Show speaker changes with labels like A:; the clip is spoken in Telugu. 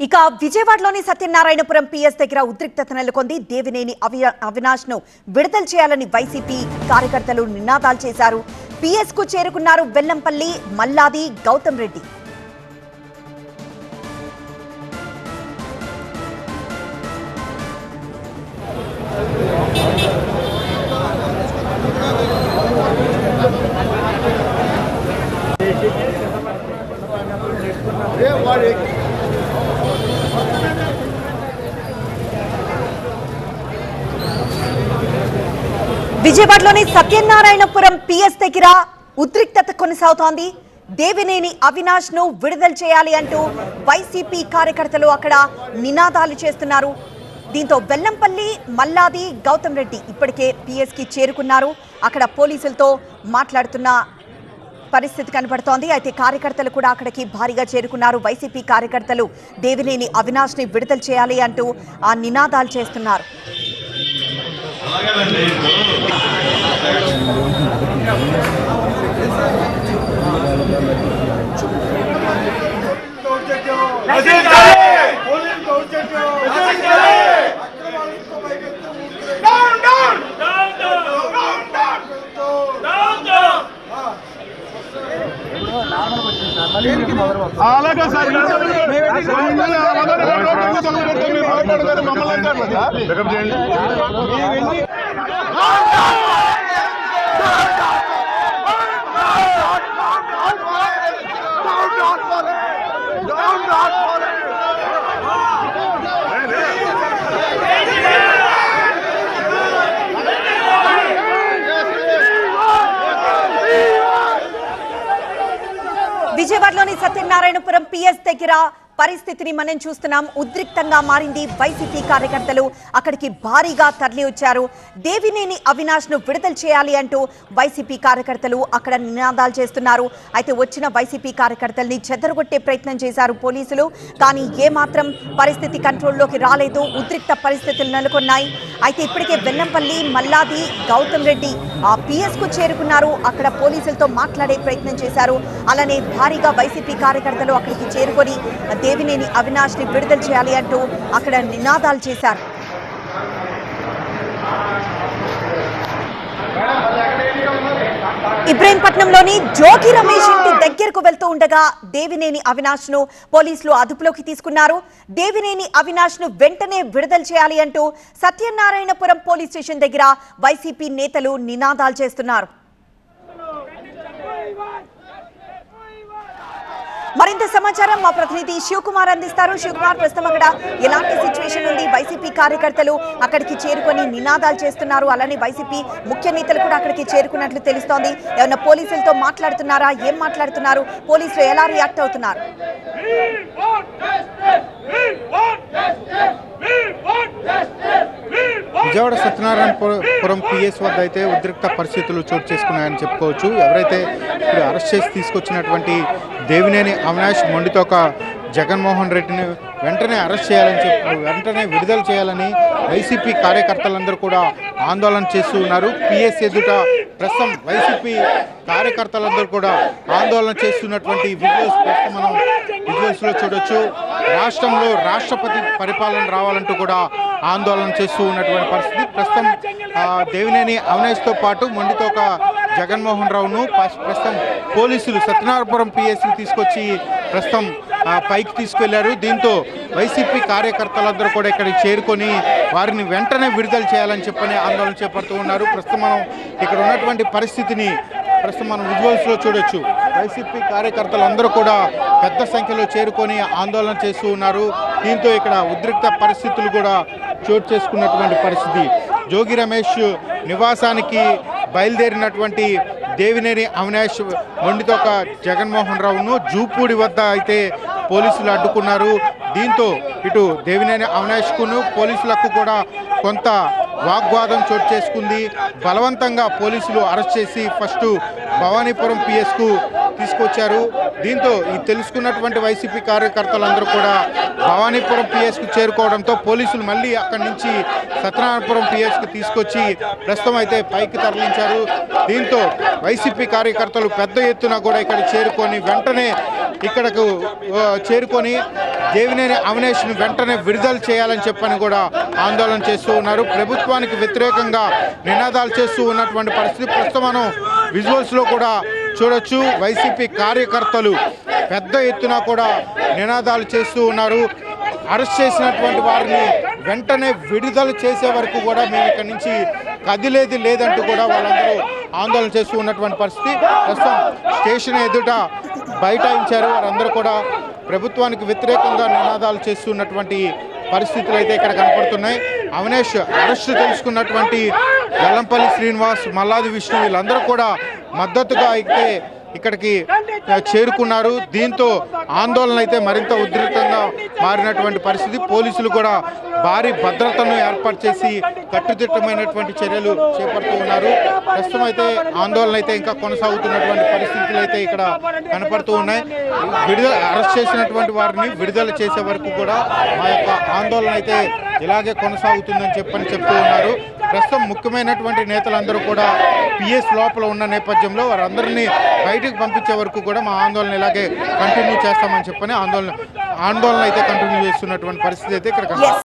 A: ఇక విజయవాడలోని సత్యనారాయణపురం పిఎస్ దగ్గర ఉద్రిక్తత నెలకొంది. దేవినేని అవినాష్ ను విడుదల చేయాలని వైసీపీ కార్యకర్తలు నినాదాలు చేశారు. పిఎస్ కు చేరుకున్నారు వెల్లంపల్లి, మల్లాది, గౌతమ్ రెడ్డి. విజయవాడలోని సత్యనారాయణపురం పిఎస్ దగ్గర ఉద్రిక్తత కొనసాగుతోంది. దేవినేని అవినాష్ ను విడుదల చేయాలి అంటూ వైసీపీ కార్యకర్తలు అక్కడ నినాదాలు చేస్తున్నారు. దీంతో వెల్లంపల్లి, మల్లాది, గౌతమ్ రెడ్డి ఇప్పటికే పిఎస్ కి చేరుకున్నారు. అక్కడ పోలీసులతో మాట్లాడుతున్న పరిస్థితి కనబడుతోంది. అయితే కార్యకర్తలు కూడా అక్కడికి భారీగా చేరుకున్నారు. వైసీపీ కార్యకర్తలు దేవినేని అవినాష్ ని విడుదల చేయాలి అంటూ ఆ నినాదాలు చేస్తున్నారు.
B: అలాగే సార్
A: విజయవాడలోని సత్యనారాయణపురం పిఎస్ దగ్గర పరిస్థితిని మనం చూస్తున్నాం. ఉద్రిక్తంగా మారింది. వైసీపీ కార్యకర్తలు అక్కడికి భారీగా తరలి వచ్చారు. దేవినేని అవినాష్ ను విడుదల చేయాలి అంటూ వైసీపీ కార్యకర్తలు అక్కడ నినాదాలు చేస్తున్నారు. అయితే వచ్చిన వైసీపీ కార్యకర్తల్ని చెదరగొట్టే ప్రయత్నం చేశారు పోలీసులు. కానీ ఏమాత్రం పరిస్థితి కంట్రోల్లోకి రాలేదు. ఉద్రిక్త పరిస్థితులు నెలకొన్నాయి. అయితే ఇప్పటికే వెల్లంపల్లి, మల్లాది, గౌతమ్ రెడ్డి ఆ పిఎస్ కు చేరుకున్నారు. అక్కడ పోలీసులతో మాట్లాడే ప్రయత్నం చేశారు. అలానే భారీగా వైసీపీ కార్యకర్తలు అక్కడికి చేరుకొని దేవినేని అవినాష్ ని విడుదల చేయాలి అంటూ అక్కడ నినాదాలు చేశారు. ఇబ్రహీంపట్నంలోని జోగి రమేష్ ఇంటి దగ్గరకు వెళ్తూ ఉండగా దేవినేని అవినాష్ ను పోలీసులు అదుపులోకి తీసుకున్నారు. దేవినేని అవినాష్ ను వెంటనే విడుదల చేయాలి అంటూ సత్యనారాయణపురం పోలీస్ స్టేషన్ దగ్గర వైసీపీ నేతలు నినాదాలు చేస్తున్నారు. మరింత సమాచారం మా ప్రతినిధి శివకుమార్ అందిస్తారు. శివకుమార్, ప్రస్తుతం అక్కడ ఎలాంటి సిచ్యువేషన్ ఉంది? వైసీపీ కార్యకర్తలు అక్కడికి చేరుకొని నినాదాలు చేస్తున్నారు. అలానే వైసీపీ ముఖ్య నేతలు కూడా అక్కడికి చేరుకున్నట్లు తెలుస్తోంది. ఏమన్నా పోలీసులతో మాట్లాడుతున్నారా? ఏం మాట్లాడుతున్నారు? పోలీసులు ఎలా రియాక్ట్ అవుతున్నారు?
C: విజయవాడ సత్యనారాయణపురం పిఎస్ వద్ద అయితే ఉద్రిక్త పరిస్థితులు చోటు చేసుకున్నాయని చెప్పుకోవచ్చు. ఎవరైతే ఇప్పుడు అరెస్ట్ చేసి తీసుకొచ్చినటువంటి దేవినేని అవినాష్ మొండితోక జగన్మోహన్ రెడ్డిని వెంటనే అరెస్ట్ చేయాలని వెంటనే విడుదల చేయాలని వైసీపీ కార్యకర్తలందరూ కూడా ఆందోళన చేస్తూ ఉన్నారు. పిఎస్ ఎదుట ప్రస్తుతం వైసీపీ కార్యకర్తలందరూ కూడా ఆందోళన చేస్తున్నటువంటి మనం విజువల్స్లో చూడొచ్చు. రాష్ట్రంలో రాష్ట్రపతి పరిపాలన రావాలంటూ కూడా ఆందోళన చేస్తూ ఉన్నటువంటి పరిస్థితి. ప్రస్తుతం దేవినేని అవినాష్తో పాటు మొండితోక జగన్మోహన్ రావును ప్రస్తుతం పోలీసులు సత్యనారాయణపురం పిఎస్కి తీసుకొచ్చి ప్రస్తుతం పైకి తీసుకెళ్లారు. దీంతో వైసీపీ కార్యకర్తలందరూ కూడా ఇక్కడికి చేరుకొని వారిని వెంటనే విడుదల చేయాలని చెప్పని ఆందోళన చేపడుతూ ఉన్నారు. ప్రస్తుతం మనం ఇక్కడ ఉన్నటువంటి పరిస్థితిని మనం విజువల్స్లో చూడొచ్చు. వైసీపీ కార్యకర్తలందరూ కూడా పెద్ద సంఖ్యలో చేరుకొని ఆందోళన చేస్తూ ఉన్నారు. దీంతో ఇక్కడ ఉద్రిక్త పరిస్థితులు కూడా చోటు చేసుకున్నటువంటి పరిస్థితి. జోగి రమేష్ నివాసానికి బయలుదేరినటువంటి దేవినేని అవినాష్ మొండితోక జగన్మోహన్ రావును జూపూడి వద్ద అయితే పోలీసులు అడ్డుకున్నారు. దీంతో ఇటు దేవినేని అవినాష్కును పోలీసులకు కూడా కొంత వాగ్వాదం చోటు చేసుకుంది. బలవంతంగా పోలీసులు అరెస్ట్ చేసి ఫస్ట్ భవానీపురం పిఎస్కు తీసుకొచ్చారు. దీంతో ఈ తెలుసుకున్నటువంటి వైసీపీ కార్యకర్తలందరూ కూడా భవానీపురం పిఎస్కు చేరుకోవడంతో పోలీసులు మళ్ళీ అక్కడి నుంచి సత్యనారాయణపురం పిఎస్కు తీసుకొచ్చి ప్రస్తుతం అయితే పైకి తరలించారు. దీంతో వైసీపీ కార్యకర్తలు పెద్ద ఎత్తున కూడా ఇక్కడ చేరుకొని వెంటనే ఇక్కడకు చేరుకొని దేవినేని అవినాష్ను వెంటనే విడుదల చేయాలని చెప్పని కూడా ఆందోళన చేస్తూ ఉన్నారు. ప్రభుత్వానికి వ్యతిరేకంగా నినాదాలు చేస్తూ ఉన్నటువంటి పరిస్థితి ప్రస్తుతం మనం విజువల్స్లో కూడా చూడొచ్చు. వైసీపీ కార్యకర్తలు పెద్ద ఎత్తున కూడా నినాదాలు చేస్తూ ఉన్నారు. అరెస్ట్ చేసినటువంటి వారిని వెంటనే విడుదల చేసే వరకు కూడా మేము ఇక్కడి నుంచి కదిలేది లేదంటూ కూడా వాళ్ళందరూ ఆందోళన చేస్తూ ఉన్నటువంటి పరిస్థితి. ప్రస్తుతం స్టేషన్ ఎదుట బైఠాయించారు. వారందరూ కూడా ప్రభుత్వానికి వ్యతిరేకంగా నినాదాలు చేస్తున్నటువంటి పరిస్థితులు అయితే ఇక్కడ కనపడుతున్నాయి. అవినాష్ అరెస్టు తెలుసుకున్నటువంటి వెల్లంపల్లి శ్రీనివాస్, మల్లాది విష్ణు వీళ్ళందరూ కూడా మద్దతుగా అయితే ఇక్కడికి చేరుకున్నారు. దీంతో ఆందోళన అయితే మరింత ఉధృతంగా మారినటువంటి పరిస్థితి. పోలీసులు కూడా భారీ భద్రతను ఏర్పాటు చేసి కట్టుదిట్టమైనటువంటి చర్యలు చేపడుతూ ఉన్నారు. ప్రస్తుతం అయితే ఆందోళన అయితే ఇంకా కొనసాగుతున్నటువంటి పరిస్థితులు అయితే ఇక్కడ కనపడుతూ ఉన్నాయి. అరెస్ట్ చేసినటువంటి వారిని విడుదల చేసే వరకు కూడా మా యొక్క ఆందోళన అయితే ఇలాగే కొనసాగుతుందని చెప్తూ ఉన్నారు. ప్రస్తుతం ముఖ్యమైనటువంటి నేతలందరూ కూడా పిఎస్ లోపల ఉన్న నేపథ్యంలో వారందరినీ బయటకు పంపించే వరకు కూడా మా ఆందోళన ఇలాగే కంటిన్యూ చేస్తామని చెప్పని ఆందోళన అయితే కంటిన్యూ చేస్తున్నటువంటి పరిస్థితి అయితే ఇక్కడ